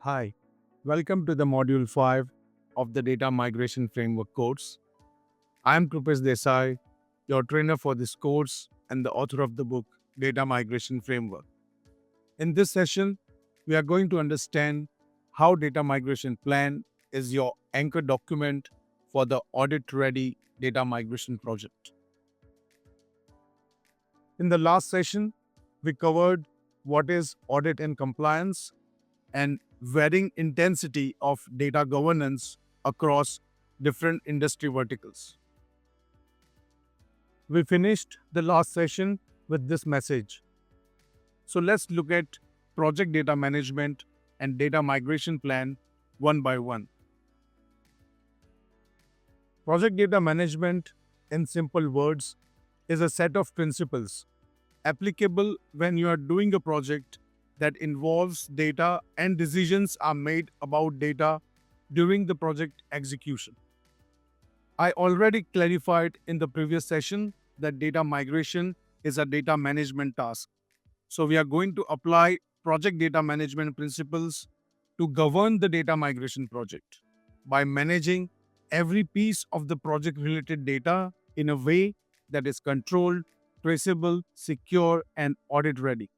Hi, welcome to the Module 5 of the Data Migration Framework course. I am Krupesh Desai, your trainer for this course and the author of the book Data Migration Framework. In this session, we are going to understand how Data Migration Plan is your anchor document for the audit-ready data migration project. In the last session, we covered what is audit and compliance and varying intensity of data governance across different industry verticals. We finished the last session with this message. So let's look at project data management and data migration plan one by one. Project data management, in simple words, is a set of principles applicable when you are doing a project that involves data and decisions are made about data during the project execution. I already clarified in the previous session that data migration is a data management task. So we are going to apply project data management principles to govern the data migration project by managing every piece of the project related data in a way that is controlled, traceable, secure, and audit ready.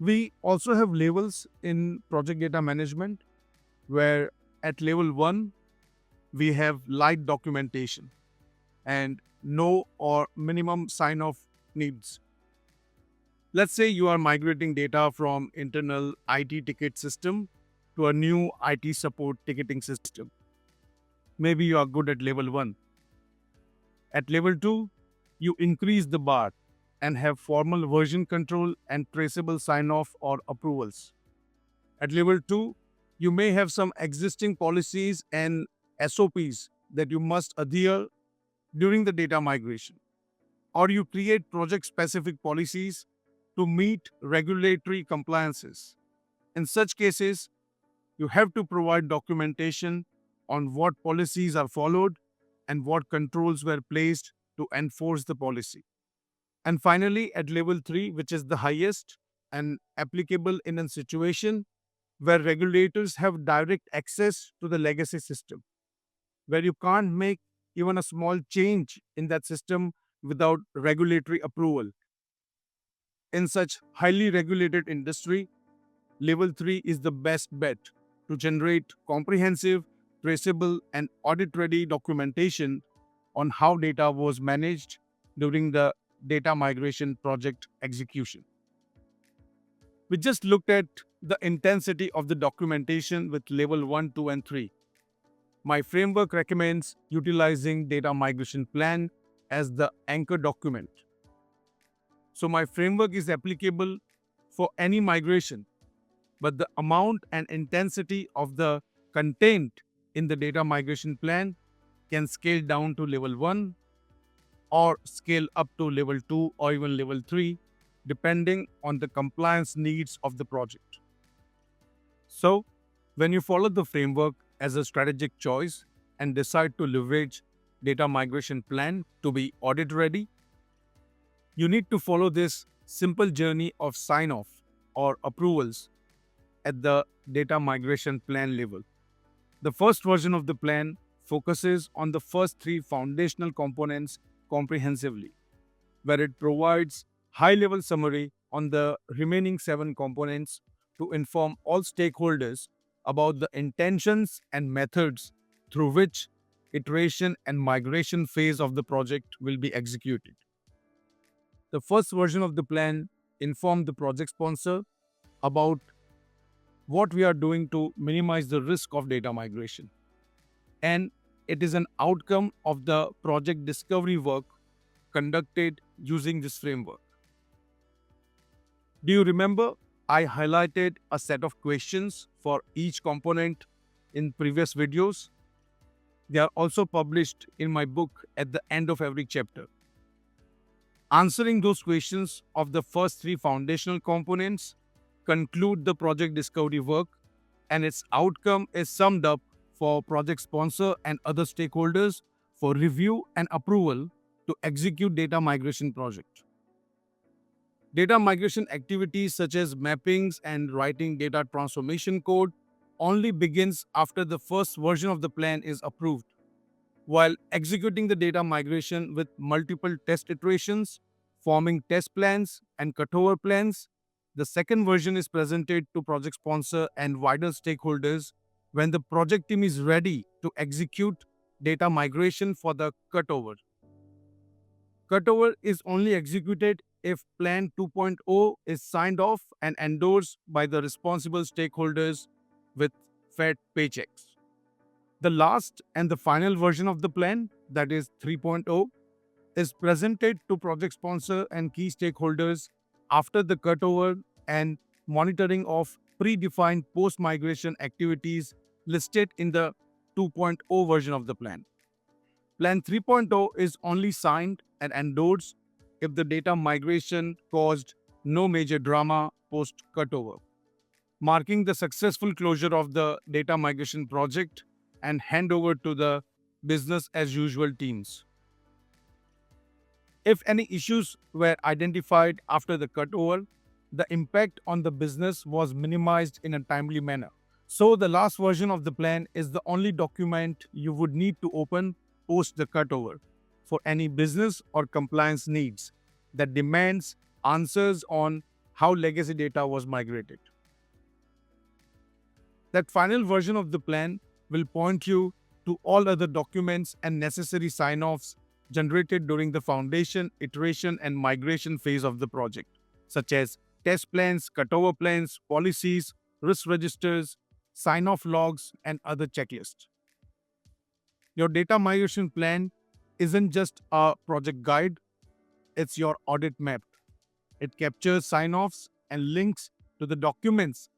We also have levels in project data management where at level 1 we have light documentation and no or minimum sign off needs. Let's say you are migrating data from internal IT ticket system to a new IT support ticketing system. Maybe you are good at level 1. At level 2, you increase the bar and have formal version control and traceable sign off or approvals. At level 2, you may have some existing policies and SOPs that you must adhere during the data migration, or you create project specific policies to meet regulatory compliances. In such cases, you have to provide documentation on what policies are followed and what controls were placed to enforce the policy. And finally, at level 3, which is the highest and applicable in a situation where regulators have direct access to the legacy system, where you can't make even a small change in that system without regulatory approval. In such highly regulated industry, level 3 is the best bet to generate comprehensive, traceable, and audit ready documentation on how data was managed during the data migration project execution. We just looked at the intensity of the documentation with level 1, 2, and 3. My framework recommends utilizing data migration plan as the anchor document. So my framework is applicable for any migration, but the amount and intensity of the content in the data migration plan can scale down to level 1 or scale up to level 2 or even level 3, depending on the compliance needs of the project. So, when you follow the framework as a strategic choice and decide to leverage data migration plan to be audit ready, you need to follow this simple journey of sign off or approvals at the data migration plan level. The first version of the plan focuses on the first 3 foundational components comprehensively, where it provides high-level summary on the remaining 7 components to inform all stakeholders about the intentions and methods through which iteration and migration phase of the project will be executed. The first version of the plan informed the project sponsor about what we are doing to minimize the risk of data migration. And it is an outcome of the project discovery work conducted using this framework. Do you remember I highlighted a set of questions for each component in previous videos? They are also published in my book at the end of every chapter. Answering those questions of the first 3 foundational components conclude the project discovery work, and its outcome is summed up for project sponsor and other stakeholders for review and approval to execute data migration project. Data migration activities such as mappings and writing data transformation code only begins after the first version of the plan is approved. While executing the data migration with multiple test iterations, forming test plans and cutover plans, the second version is presented to project sponsor and wider stakeholders when the project team is ready to execute data migration for the cutover. Cutover is only executed if Plan 2.0 is signed off and endorsed by the responsible stakeholders with fed paychecks. The last and the final version of the plan, that is 3.0, is presented to project sponsor and key stakeholders after the cutover and monitoring of predefined post-migration activities listed in the 2.0 version of the plan. Plan 3.0 is only signed and endorsed if the data migration caused no major drama post cutover, marking the successful closure of the data migration project and handover to the business as usual teams. If any issues were identified after the cutover, the impact on the business was minimized in a timely manner. So, the last version of the plan is the only document you would need to open post the cutover for any business or compliance needs that demands answers on how legacy data was migrated. That final version of the plan will point you to all other documents and necessary sign offs generated during the foundation, iteration, and migration phase of the project, such as test plans, cutover plans, policies, risk registers, sign off logs, and other checklists. Your data migration plan isn't just a project guide, it's your audit map. It captures sign offs and links to the documents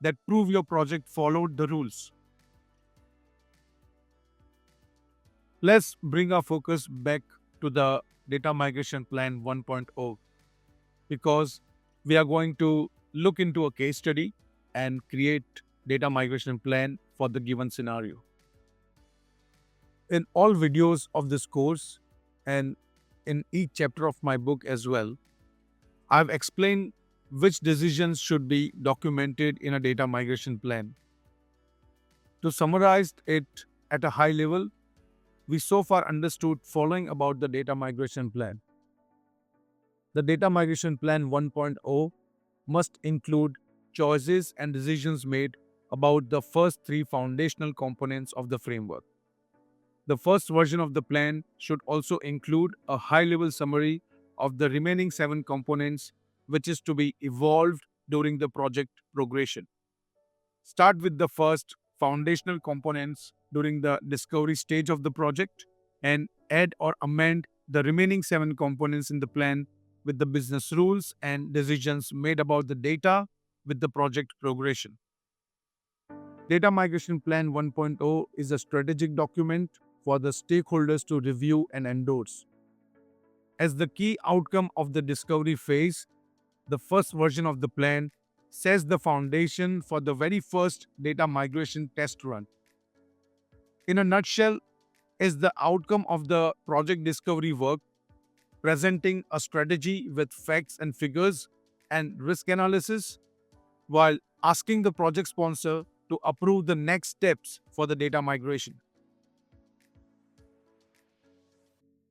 that prove your project followed the rules. Let's bring our focus back to the data migration plan 1.0 because we are going to look into a case study and create data migration plan for the given scenario. In all videos of this course and in each chapter of my book as well, I've explained which decisions should be documented in a data migration plan. To summarize it at a high level, we so far understood following about the data migration plan. The data migration plan 1.0 must include choices and decisions made about the first three foundational components of the framework. The first version of the plan should also include a high-level summary of the remaining seven components which is to be evolved during the project progression. Start with the first foundational components during the discovery stage of the project and add or amend the remaining seven components in the plan with the business rules and decisions made about the data with the project progression. Data Migration Plan 1.0 is a strategic document for the stakeholders to review and endorse. As the key outcome of the discovery phase, the first version of the plan sets the foundation for the very first data migration test run. In a nutshell, is the outcome of the project discovery work, presenting a strategy with facts and figures and risk analysis, while asking the project sponsor to approve the next steps for the data migration.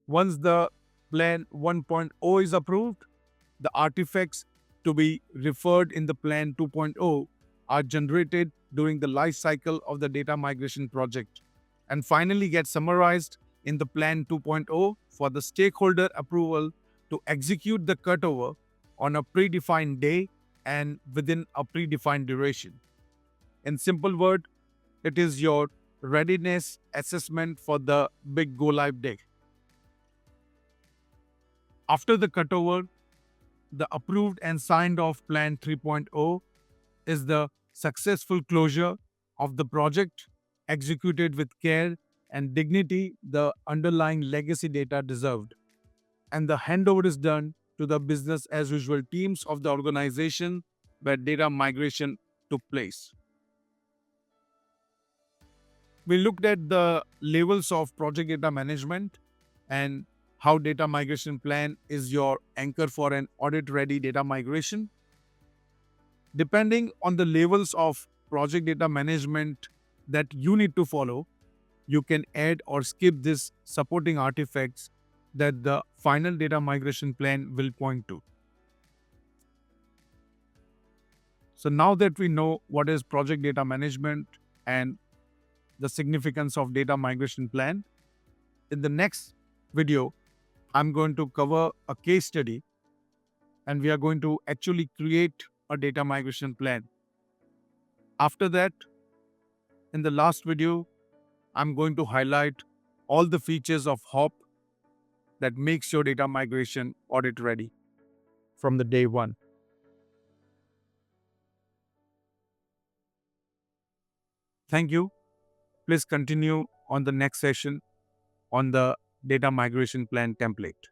Once the Plan 1.0 is approved, the artifacts to be referred in the Plan 2.0 are generated during the life cycle of the data migration project and finally get summarized in the Plan 2.0 for the stakeholder approval to execute the cutover on a predefined day and within a predefined duration. In simple word, it is your readiness assessment for the big go live day. After the cutover, the approved and signed off Plan 3.0 is the successful closure of the project executed with care and dignity the underlying legacy data deserved. And the handover is done to the business as usual teams of the organization where data migration took place. We looked at the levels of project data management and how data migration plan is your anchor for an audit-ready data migration. Depending on the levels of project data management that you need to follow, you can add or skip these supporting artifacts that the final data migration plan will point to. So now that we know what is project data management and the significance of data migration plan, in the next video, I'm going to cover a case study and we are going to actually create a data migration plan. After that, in the last video, I'm going to highlight all the features of HOP that makes your data migration audit ready from the day one. Thank you. Please continue on the next session on the data migration plan template.